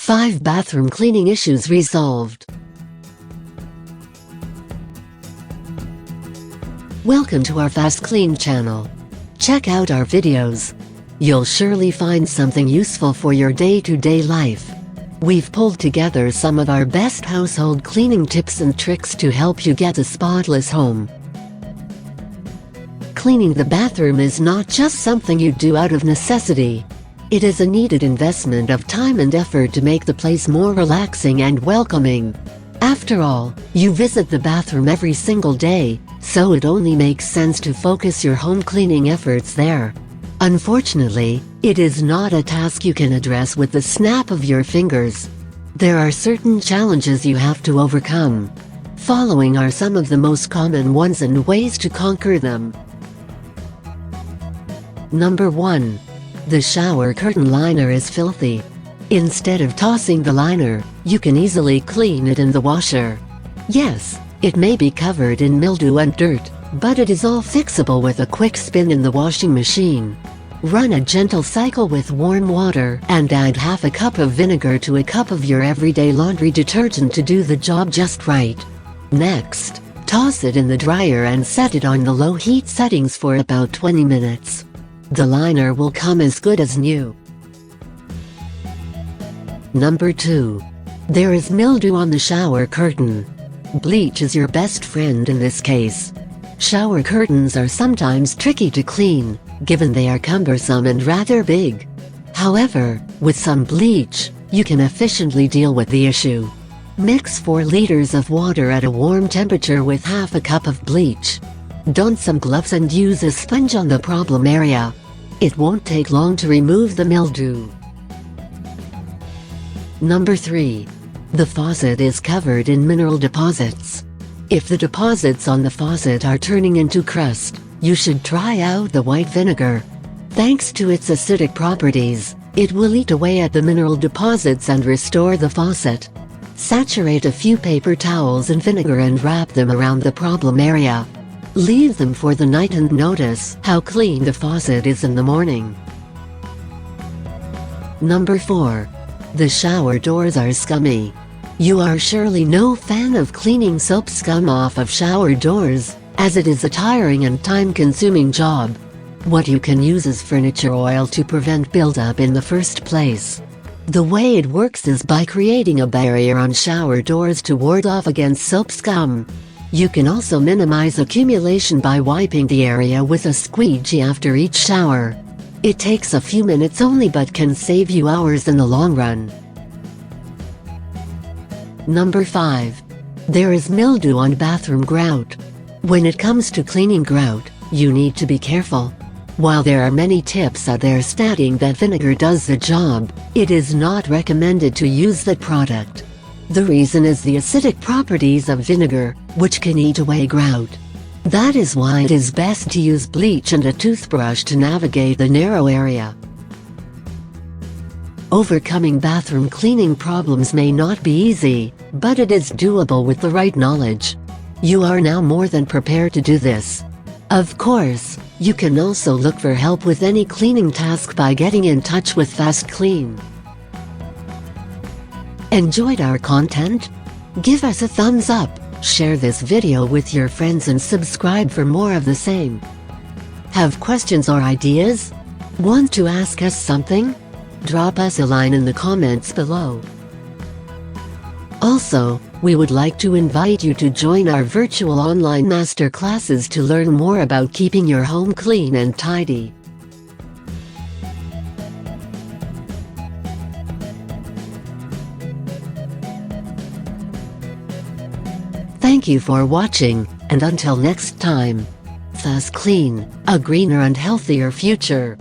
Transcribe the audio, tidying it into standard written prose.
5 bathroom cleaning issues resolved. Welcome to our FastKlean channel. Check out our videos. You'll surely find something useful for your day-to-day life. We've pulled together some of our best household cleaning tips and tricks to help you get a spotless home. Cleaning the bathroom is not just something you do out of necessity. It is a needed investment of time and effort to make the place more relaxing and welcoming. After all, you visit the bathroom every single day, so it only makes sense to focus your home cleaning efforts there. Unfortunately, it is not a task you can address with the snap of your fingers. There are certain challenges you have to overcome. Following are some of the most common ones and ways to conquer them. Number 1. The shower curtain liner is filthy. Instead of tossing the liner, you can easily clean it in the washer. Yes, it may be covered in mildew and dirt, but it is all fixable with a quick spin in the washing machine. Run a gentle cycle with warm water and add half a cup of vinegar to a cup of your everyday laundry detergent to do the job just right. Next, toss it in the dryer and set it on the low heat settings for about 20 minutes. The liner will come as good as new. Number 2. There is mildew on the shower curtain. Bleach is your best friend in this case. Shower curtains are sometimes tricky to clean, given they are cumbersome and rather big. However, with some bleach, you can efficiently deal with the issue. Mix 4 liters of water at a warm temperature with half a cup of bleach. Don some gloves and use a sponge on the problem area. It won't take long to remove the mildew. Number 3. The faucet is covered in mineral deposits. If the deposits on the faucet are turning into crust, you should try out the white vinegar. Thanks to its acidic properties, it will eat away at the mineral deposits and restore the faucet. Saturate a few paper towels in vinegar and wrap them around the problem area. Leave them for the night and notice how clean the faucet is in the morning. Number 4. The shower doors are scummy. You are surely no fan of cleaning soap scum off of shower doors, as it is a tiring and time-consuming job. What you can use is furniture oil to prevent buildup in the first place. The way it works is by creating a barrier on shower doors to ward off against soap scum. You can also minimize accumulation by wiping the area with a squeegee after each shower. It takes a few minutes only but can save you hours in the long run. Number 5. There is mildew on bathroom grout. When it comes to cleaning grout, you need to be careful. While there are many tips out there stating that vinegar does the job, it is not recommended to use that product. The reason is the acidic properties of vinegar, which can eat away grout. That is why it is best to use bleach and a toothbrush to navigate the narrow area. Overcoming bathroom cleaning problems may not be easy, but it is doable with the right knowledge. You are now more than prepared to do this. Of course, you can also look for help with any cleaning task by getting in touch with FastKlean. Enjoyed our content? Give us a thumbs up, share this video with your friends and subscribe for more of the same. Have questions or ideas? Want to ask us something? Drop us a line in the comments below. Also, we would like to invite you to join our virtual online master classes to learn more about keeping your home clean and tidy. Thank you for watching, and until next time, FastKlean, a greener and healthier future.